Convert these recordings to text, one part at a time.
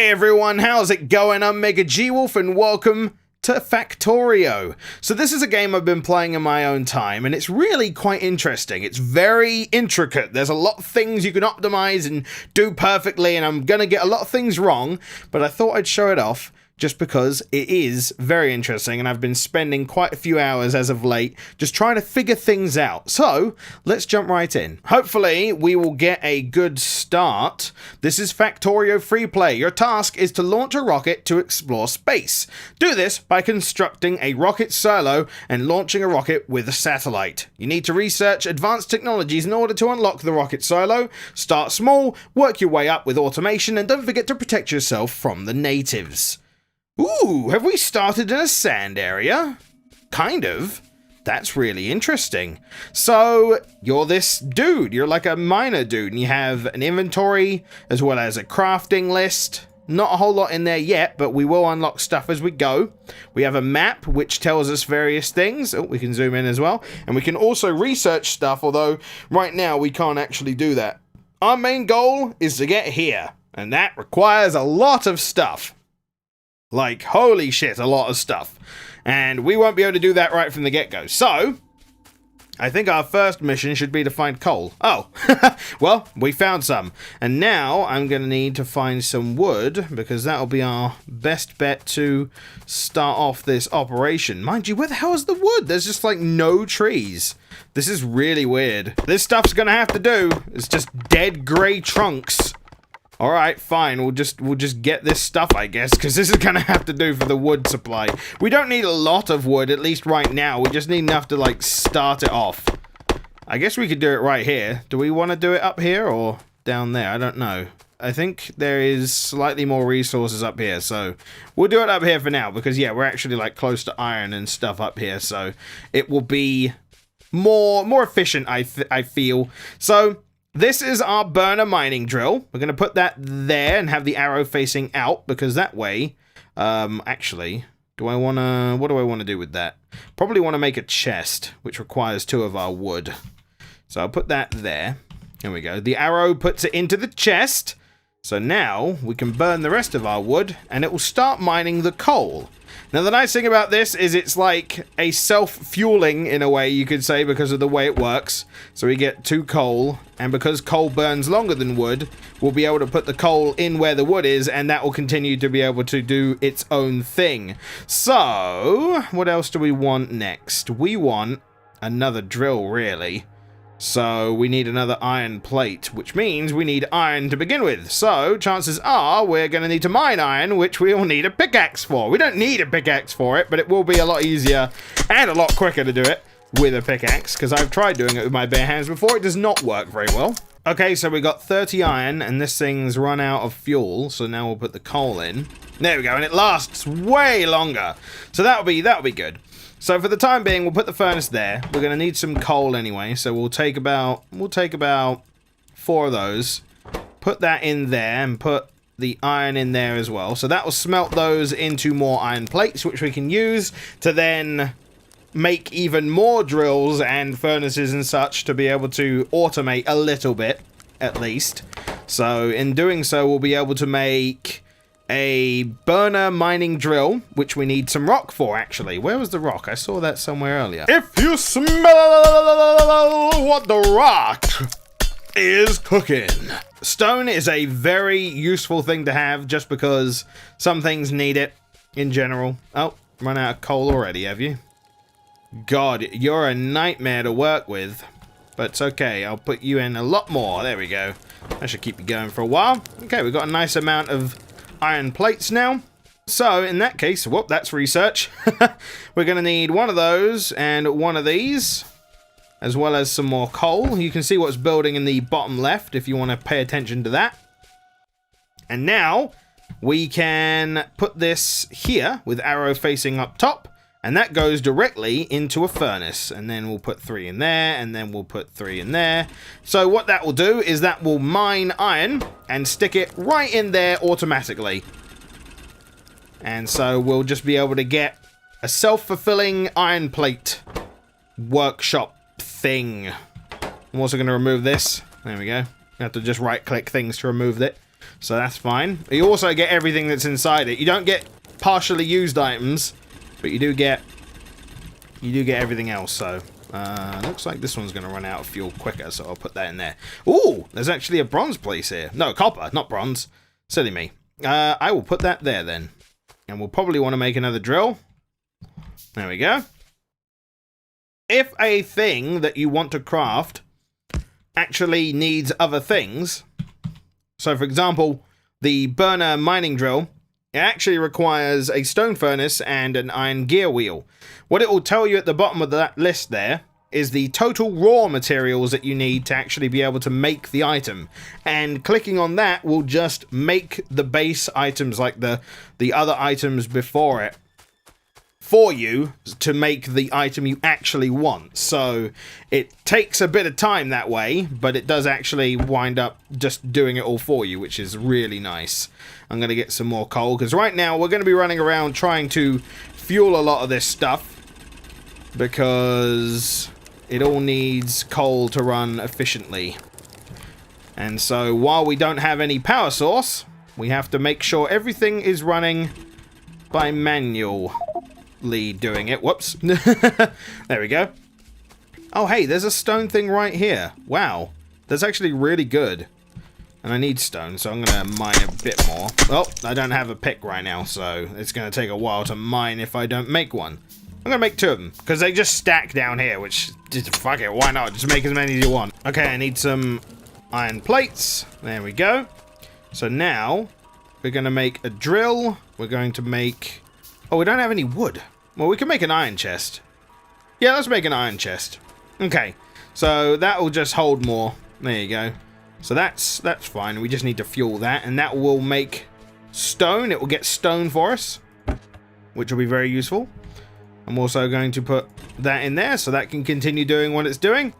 Hey everyone, how's it going? I'm MegaGWolf and welcome to Factorio. So this is a game I've been playing in my own time and it's really quite interesting. It's very intricate. There's a lot of things you can optimize and do perfectly, and I'm gonna get a lot of things wrong, but I thought I'd show it off just because it is very interesting and I've been spending quite a few hours as of late just trying to figure things out. So let's jump right in. Hopefully we will get a good start. This is Factorio free play. Your task is to launch a rocket to explore space. Do this by constructing a rocket silo and launching a rocket with a satellite. You need to research advanced technologies in order to unlock the rocket silo. Start small, work your way up with automation, and don't forget to protect yourself from the natives. Ooh, have we started in a sand area? Kind of. That's really interesting. So, you're this dude. You're like a miner dude, and you have an inventory as well as a crafting list. Not a whole lot in there yet, but we will unlock stuff as we go. We have a map which tells us various things. Oh, we can zoom in as well. And we can also research stuff, although right now we can't actually do that. Our main goal is to get here, and that requires a lot of stuff. Like, holy shit, a lot of stuff. And we won't be able to do that right from the get-go. So, I think our first mission should be to find coal. Oh, well, we found some. And now I'm going to need to find some wood, because that'll be our best bet to start off this operation. Mind you, where the hell is the wood? There's just, like, no trees. This is really weird. This stuff's going to have to do. It's just dead grey trunks. Alright, fine, we'll just get this stuff, I guess, because this is gonna have to do for the wood supply. We don't need a lot of wood, at least right now. We just need enough to, like, start it off. I guess we could do it right here. Do we want to do it up here or down there? I don't know. I think there is slightly more resources up here, so we'll do it up here for now, because, yeah, we're actually, like, close to iron and stuff up here, so it will be more efficient, I feel. So this is our burner mining drill. We're going to put that there and have the arrow facing out, because that way, actually, what do I want to do with that? Probably want to make a chest, which requires 2 of our wood. So I'll put that there. There we go. The arrow puts it into the chest. So now we can burn the rest of our wood and it will start mining the coal. Now the nice thing about this is it's like a self-fueling in a way, you could say, because of the way it works. So we get 2 coal, and because coal burns longer than wood, we'll be able to put the coal in where the wood is, and that will continue to be able to do its own thing. So what else do we want next? We want another drill, really. So we need another iron plate, which means we need iron to begin with. So chances are we're going to need to mine iron, which we'll need a pickaxe for. We don't need a pickaxe for it, but it will be a lot easier and a lot quicker to do it with a pickaxe, because I've tried doing it with my bare hands before. It does not work very well. Okay, so we got 30 iron, and this thing's run out of fuel, so now we'll put the coal in. There we go, and it lasts way longer. So that'll be good. So for the time being, we'll put the furnace there. We're going to need some coal anyway, so we'll take about 4 of those. Put that in there and put the iron in there as well. So that will smelt those into more iron plates, which we can use to then make even more drills and furnaces and such to be able to automate a little bit, at least. So in doing so, we'll be able to make a burner mining drill, which we need some rock for, actually. Where was the rock? I saw that somewhere earlier. If you smell what the rock is cooking. Stone is a very useful thing to have, just because some things need it in general. Oh, run out of coal already, have you? God, you're a nightmare to work with. But it's okay, I'll put you in a lot more. There we go. That should keep you going for a while. Okay, we've got a nice amount of iron plates now. So in that case, whoop, that's research. We're going to need 1 of those and 1 of these, as well as some more coal. You can see what's building in the bottom left if you want to pay attention to that. And now we can put this here with arrow facing up top, and that goes directly into a furnace. And then we'll put 3 in there, and then we'll put 3 in there. So what that will do is that will mine iron and stick it right in there automatically. And so we'll just be able to get a self-fulfilling iron plate workshop thing. I'm also going to remove this. There we go. You have to just right-click things to remove it. So that's fine. You also get everything that's inside it. You don't get partially used items, but you do get everything else. So looks like this one's going to run out of fuel quicker, so I'll put that in there. Ooh, there's actually a bronze place here. No, copper, not bronze. Silly me. I will put that there then. And we'll probably want to make another drill. There we go. If a thing that you want to craft actually needs other things, so for example, the burner mining drill, it actually requires a stone furnace and an iron gear wheel. What it will tell you at the bottom of that list there is the total raw materials that you need to actually be able to make the item. And clicking on that will just make the base items, like the other items before it, for you to make the item you actually want. So it takes a bit of time that way, but it does actually wind up just doing it all for you, which is really nice. I'm going to get some more coal, because right now we're going to be running around trying to fuel a lot of this stuff, because it all needs coal to run efficiently. And so while we don't have any power source, we have to make sure everything is running by manually doing it. Whoops. There we go. Oh, hey, there's a stone thing right here. Wow. That's actually really good. And I need stone, so I'm going to mine a bit more. Well, I don't have a pick right now, so it's going to take a while to mine if I don't make one. I'm going to make 2 of them, because they just stack down here, which, just fuck it, why not? Just make as many as you want. Okay, I need some iron plates. There we go. So now, we're going to make a drill. We're going to make... Oh, we don't have any wood. Well, we can make an iron chest. Yeah, let's make an iron chest. Okay, so that will just hold more. There you go. So that's fine. We just need to fuel that, and that will make stone. It will get stone for us, which will be very useful. I'm also going to put that in there so that can continue doing what it's doing.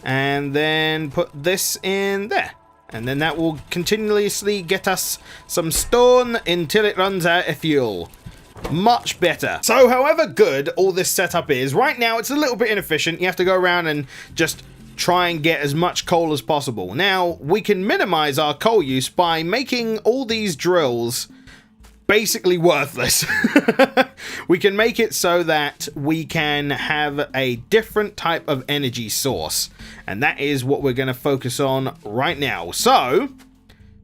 And then put this in there. And then that will continuously get us some stone until it runs out of fuel. Much better. So however good all this setup is, right now it's a little bit inefficient. You have to go around and just try and get as much coal as possible. Now, we can minimize our coal use by making all these drills basically worthless. We can make it so that we can have a different type of energy source, and that is what we're going to focus on right now. So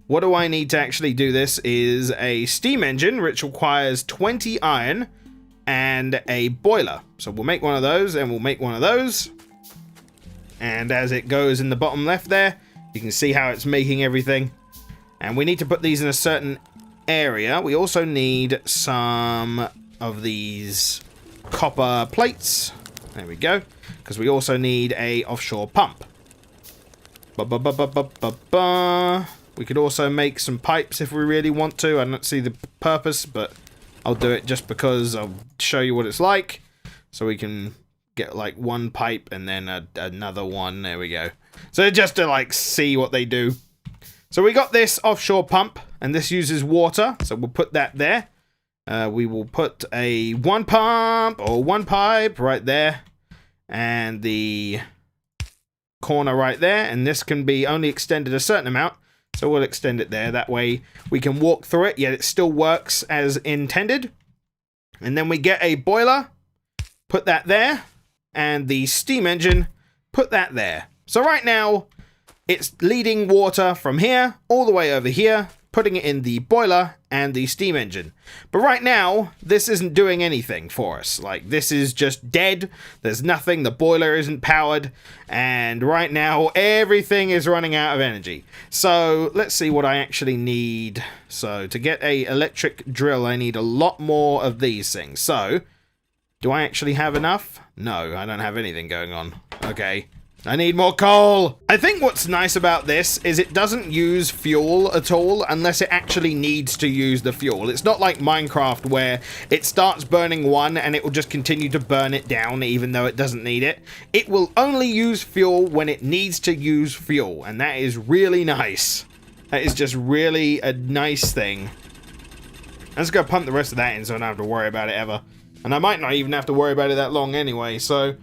what do I need to actually do this is a steam engine, which requires 20 iron and a boiler. So we'll make one of those, and we'll make one of those, and as it goes in the bottom left there, you can see how it's making everything. And we need to put these in a certain area. We also need some of these copper plates. There we go. Because we also need a offshore pump. We could also make some pipes if we really want to. I don't see the purpose, but I'll do it just because I'll show you what it's like. So we can get like one pipe and then another one. There we go. So just to like see what they do. So we got this offshore pump, and this uses water, so we'll put that there. We will put a one pump or one pipe right there, and the corner right there, and this can be only extended a certain amount, so we'll extend it there. That way we can walk through it, yet it still works as intended. And then we get a boiler, put that there, and the steam engine, put that there. So right now, it's leading water from here all the way over here, putting it in the boiler and the steam engine. But right now, this isn't doing anything for us. Like, this is just dead. There's nothing. The boiler isn't powered. And right now, everything is running out of energy. So let's see what I actually need. So to get a electric drill, I need a lot more of these things. So do I actually have enough? No, I don't have anything going on. Okay. I need more coal! I think what's nice about this is it doesn't use fuel at all unless it actually needs to use the fuel. It's not like Minecraft where it starts burning one and it will just continue to burn it down even though it doesn't need it. It will only use fuel when it needs to use fuel, and that is really nice. That is just really a nice thing. Let's go pump the rest of that in so I don't have to worry about it ever. And I might not even have to worry about it that long anyway, so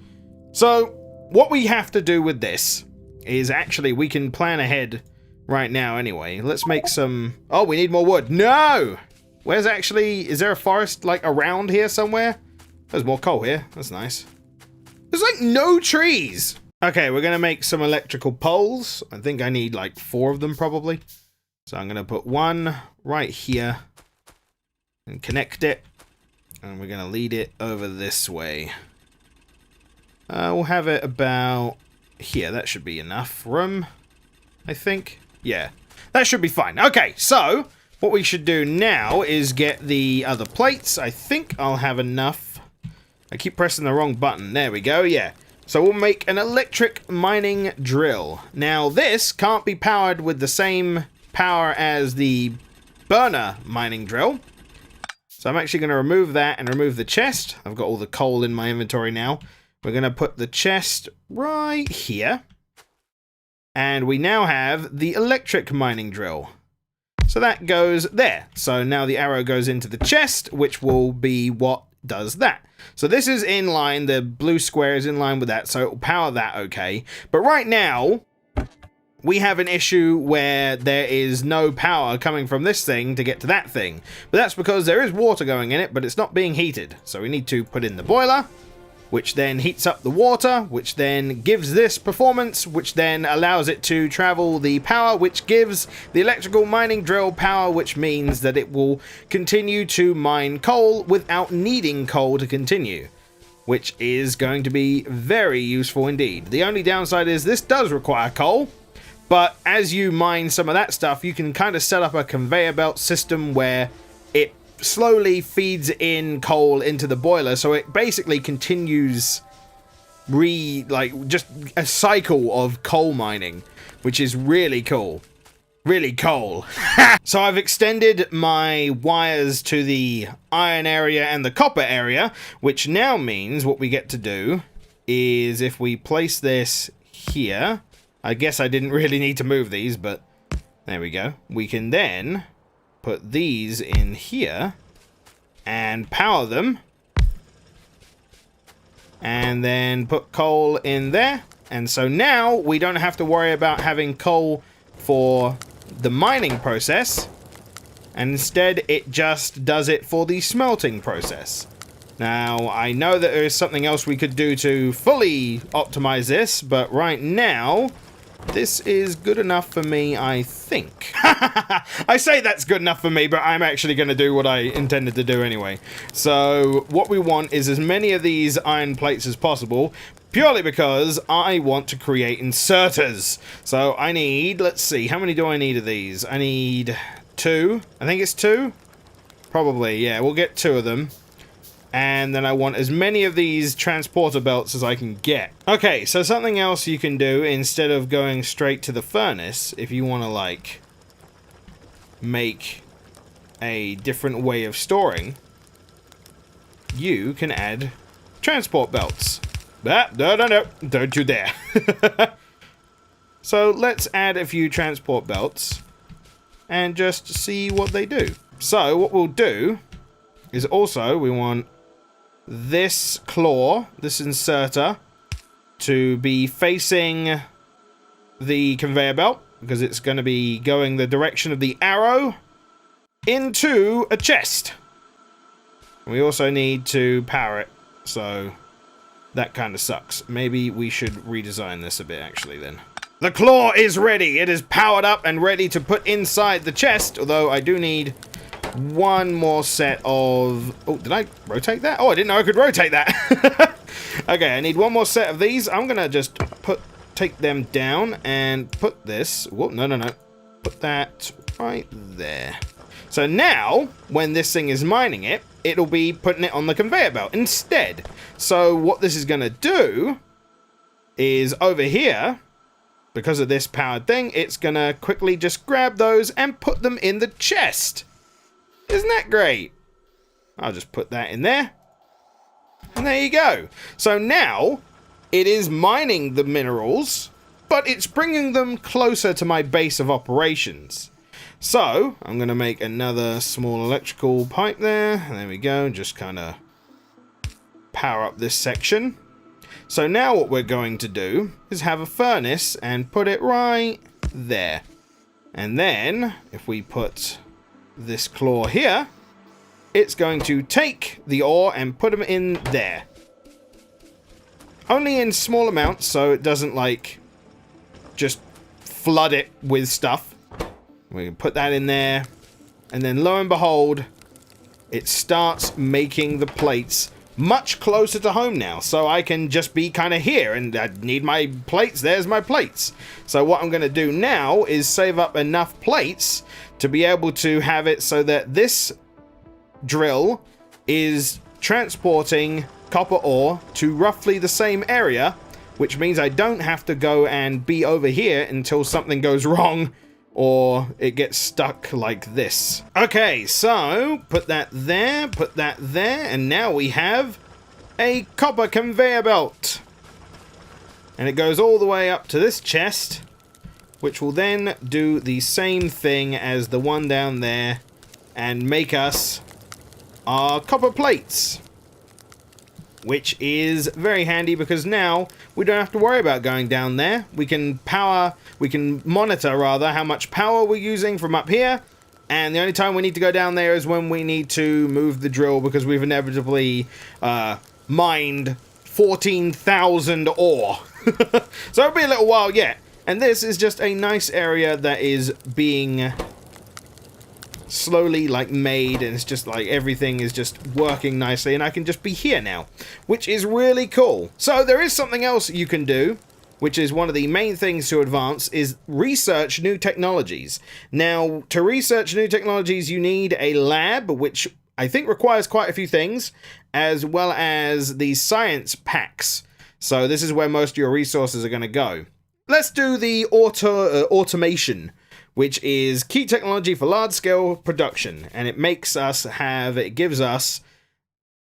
what we have to do with this is actually we can plan ahead right now anyway. Let's make some... Oh, we need more wood. No! Where's actually... Is there a forest, like, around here somewhere? There's more coal here. That's nice. There's, like, no trees! Okay, we're gonna make some electrical poles. I think I need, like, 4 of them, probably. So I'm gonna put one right here and connect it. And we're gonna lead it over this way. We'll have it about here. That should be enough room, I think. Yeah, that should be fine. Okay, so what we should do now is get the other plates. I think I'll have enough. I keep pressing the wrong button. There we go, yeah. So we'll make an electric mining drill. Now this can't be powered with the same power as the burner mining drill. So I'm actually going to remove that and remove the chest. I've got all the coal in my inventory now. We're going to put the chest right here. And we now have the electric mining drill. So that goes there. So now the arrow goes into the chest, which will be what does that. So this is in line. The blue square is in line with that. So it will power that okay. But right now, we have an issue where there is no power coming from this thing to get to that thing. But that's because there is water going in it, but it's not being heated. So we need to put in the boiler, which then heats up the water, which then gives this performance, which then allows it to travel the power, which gives the electrical mining drill power, which means that it will continue to mine coal without needing coal to continue, which is going to be very useful indeed. The only downside is this does require coal. But as you mine some of that stuff, you can kind of set up a conveyor belt system where it slowly feeds in coal into the boiler. So it basically continues just a cycle of coal mining, which is really cool. Really cool. So I've extended my wires to the iron area and the copper area, which now means what we get to do is if we place this here... I guess I didn't really need to move these, but there we go. We can then put these in here and power them. And then put coal in there. And so now we don't have to worry about having coal for the mining process. And instead it just does it for the smelting process. Now, I know that there is something else we could do to fully optimize this, but right now... this is good enough for me, I think. I say that's good enough for me, but I'm actually going to do what I intended to do anyway. So, what we want is as many of these iron plates as possible, purely because I want to create inserters. So, I need, let's see, how many do I need of these? I need 2. I think it's 2? Probably, yeah, we'll get 2 of them. And then I want as many of these transporter belts as I can get. Okay, so something else you can do instead of going straight to the furnace, if you want to, like, make a different way of storing, you can add transport belts. No, don't you dare. So let's add a few transport belts and just see what they do. So what we'll do is also we want this claw, this inserter, to be facing the conveyor belt, because it's going to be going the direction of the arrow into a chest. We also need to power it, so that kind of sucks. Maybe we should redesign this a bit, actually, then. The claw is ready. It is powered up and ready to put inside the chest, although I do need... one more set of... oh, did I rotate that? Oh, I didn't know I could rotate that. Okay, I need one more set of these. I'm going to just take them down and put this... whoa, no. Put that right there. So now, when this thing is mining it, it'll be putting it on the conveyor belt instead. So what this is going to do is over here, because of this powered thing, it's going to quickly just grab those and put them in the chest. Isn't that great? I'll just put that in there. And there you go. So now, it is mining the minerals, but it's bringing them closer to my base of operations. So, I'm going to make another small electrical pipe there. There we go. Just kind of power up this section. So now what we're going to do is have a furnace and put it right there. And then, if we put this claw here, it's going to take the ore and put them in there. Only in small amounts, so it doesn't, like, just flood it with stuff. We can put that in there. And then, lo and behold, it starts making the plates much closer to home now. So I can just be kind of here, and I need my plates. There's my plates. So what I'm going to do now is save up enough plates to be able to have it so that this drill is transporting copper ore to roughly the same area, which means I don't have to go and be over here until something goes wrong or it gets stuck like this. Okay, so put that there, and now we have a copper conveyor belt. And it goes all the way up to this chest, which will then do the same thing as the one down there and make us our copper plates. Which is very handy because now we don't have to worry about going down there. We can monitor rather how much power we're using from up here, and the only time we need to go down there is when we need to move the drill because we've inevitably mined 14,000 ore. So it'll be a little while yet. And this is just a nice area that is being slowly like made, and it's just like everything is just working nicely, and I can just be here now, which is really cool. So there is something else you can do, which is one of the main things to advance, is research new technologies. Now, to research new technologies, you need a lab, which I think requires quite a few things, as well as the science packs. So this is where most of your resources are going to go. Let's do the automation, which is key technology for large-scale production, and it gives us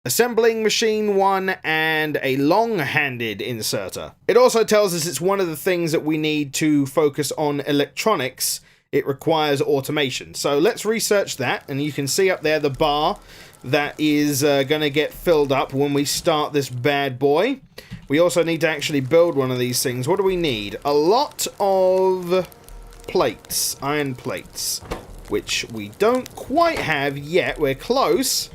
assembling machine 1 and a long-handed inserter. It also tells us it's one of the things that we need to focus on electronics. It requires automation. So let's research that, and you can see up there the bar that is going to get filled up when we start this bad boy. We also need to actually build one of these things. What do we need? A lot of plates, iron plates, which we don't quite have yet. We're close.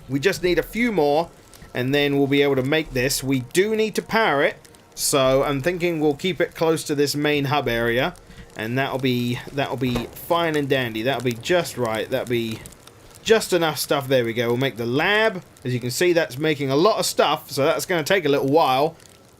We just need a few more, and then we'll be able to make this. We do need to power it, so I'm thinking we'll keep it close to this main hub area, and that'll be fine and dandy. That'll be just right. That'll be just enough stuff. There we go. We'll make the lab. As you can see, that's making a lot of stuff, so that's going to take a little while,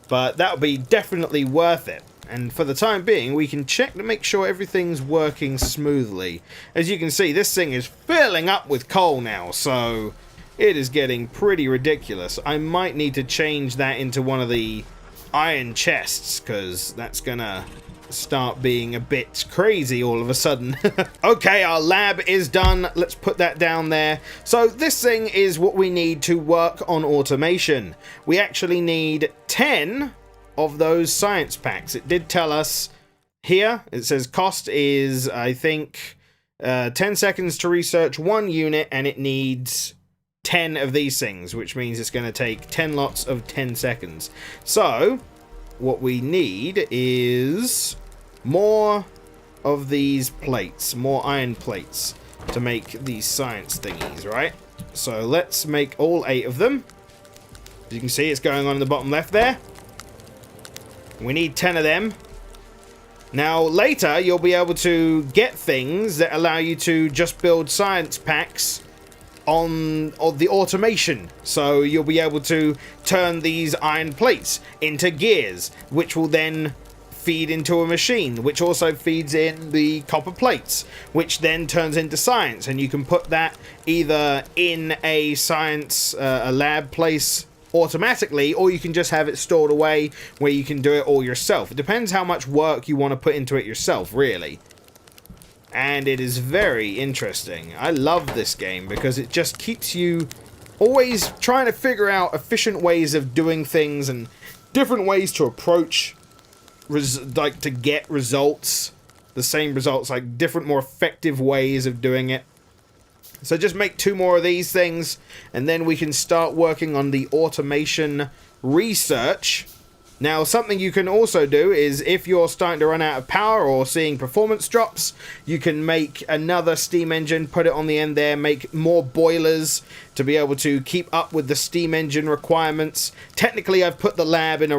but that'll be definitely worth it. And for the time being, we can check to make sure everything's working smoothly. As you can see, this thing is filling up with coal now, so it is getting pretty ridiculous. I might need to change that into one of the iron chests, because that's gonna start being a bit crazy all of a sudden. Okay, our lab is done. Let's put that down there. So this thing is what we need to work on automation. We actually need 10 of those science packs. It did tell us here, it says cost is, I think, 10 seconds to research 1 unit, and it needs 10 of these things, which means it's going to take 10 lots of 10 seconds. So what we need is more of these plates, more iron plates to make these science thingies, right? So let's make all 8 of them. As you can see, it's going on in the bottom left there. We need 10 of them. Now, later, you'll be able to get things that allow you to just build science packs on the automation. So you'll be able to turn these iron plates into gears, which will then feed into a machine, which also feeds in the copper plates, which then turns into science. And you can put that either in a science, a lab place automatically, or you can just have it stored away where you can do it all yourself. It depends how much work you want to put into it yourself, really. And it is very interesting. I love this game because it just keeps you always trying to figure out efficient ways of doing things and different ways to approach, like to get results, the same results, like different, more effective ways of doing it. So just make 2 more of these things, and then we can start working on the automation research, Now, something you can also do is if you're starting to run out of power or seeing performance drops, you can make another steam engine, put it on the end there, make more boilers to be able to keep up with the steam engine requirements. Technically, I've put the lab in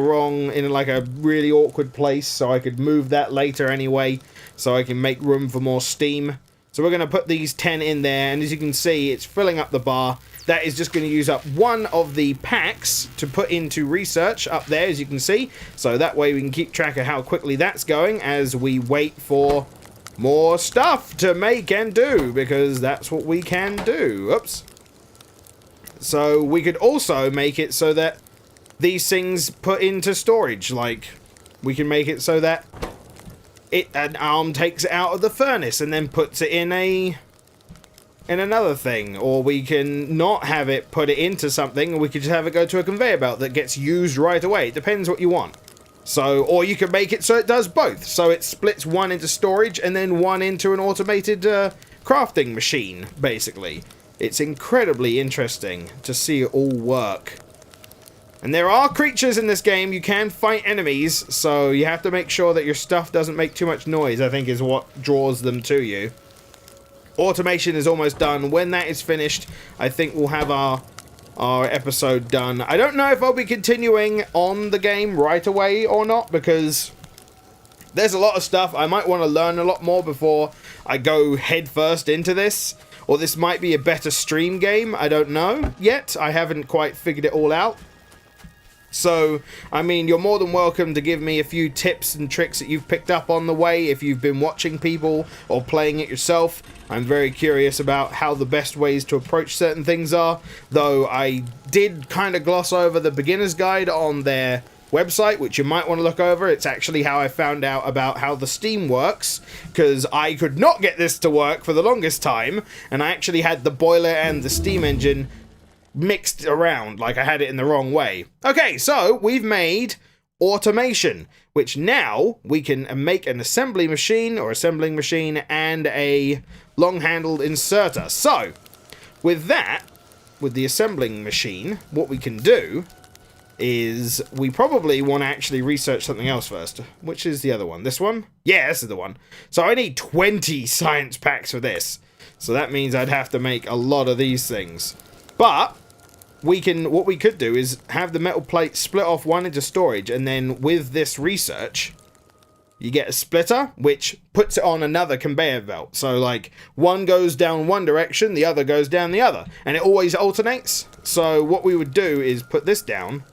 like a really awkward place, so I could move that later anyway, so I can make room for more steam. So we're going to put these 10 in there, and as you can see, it's filling up the bar. That is just going to use up one of the packs to put into research up there, as you can see. So that way we can keep track of how quickly that's going as we wait for more stuff to make and do, because that's what we can do. Oops. So we could also make it so that these things put into storage. Like, we can make it so that an arm takes it out of the furnace and then puts it in another thing, or we can not have it put it into something, and we could just have it go to a conveyor belt that gets used right away. It depends what you want. So, or you could make it so it does both, so it splits one into storage and then one into an automated crafting machine, basically. It's incredibly interesting to see it all work. And there are creatures in this game. You can fight enemies, so you have to make sure that your stuff doesn't make too much noise, I think is what draws them to you. Automation is almost done. When that is finished, I think we'll have our episode done. I don't know if I'll be continuing on the game right away or not, because there's a lot of stuff. I might want to learn a lot more before I go headfirst into this. Or this might be a better stream game. I don't know yet. I haven't quite figured it all out. So, I mean, you're more than welcome to give me a few tips and tricks that you've picked up on the way if you've been watching people or playing it yourself. I'm very curious about how the best ways to approach certain things are, though I did kind of gloss over the beginner's guide on their website, which you might want to look over. It's actually how I found out about how the steam works, because I could not get this to work for the longest time, and I actually had the boiler and the steam engine mixed around, like I had it in the wrong way. Okay, so we've made automation, which now we can make an assembly machine or assembling machine and a long-handled inserter. So with that, with the assembling machine, what we can do is we probably want to actually research something else first. Which is the other one? This one? Yeah, this is the one. So I need 20 science packs for this. So that means I'd have to make a lot of these things. But what we could do is have the metal plate split off one into storage, and then with this research, you get a splitter, which puts it on another conveyor belt. So, like, one goes down one direction, the other goes down the other, and it always alternates. So what we would do is put this down,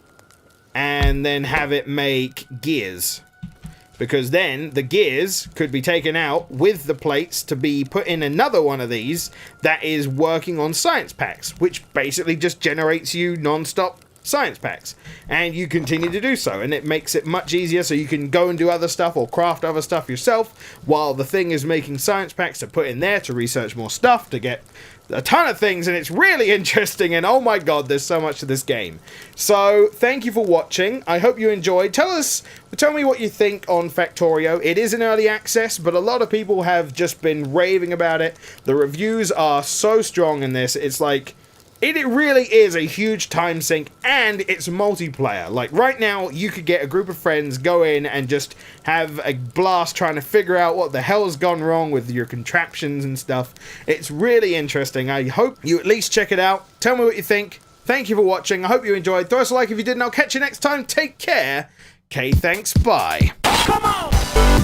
and then have it make gears. Because then the gears could be taken out with the plates to be put in another one of these that is working on science packs, which basically just generates you non-stop science packs. And you continue to do so, and it makes it much easier so you can go and do other stuff or craft other stuff yourself while the thing is making science packs to put in there to research more stuff, to get a ton of things, and it's really interesting, and oh my god, there's so much to this game. So thank you for watching. I hope you enjoyed. Tell me what you think on Factorio. It is in early access, but a lot of people have just been raving about it. The reviews are so strong in this. It's like, it really is a huge time sink, and it's multiplayer. Like, right now, you could get a group of friends, go in, and just have a blast trying to figure out what the hell has gone wrong with your contraptions and stuff. It's really interesting. I hope you at least check it out. Tell me what you think. Thank you for watching. I hope you enjoyed. Throw us a like if you did, and I'll catch you next time. Take care. Okay, thanks. Bye. Come on!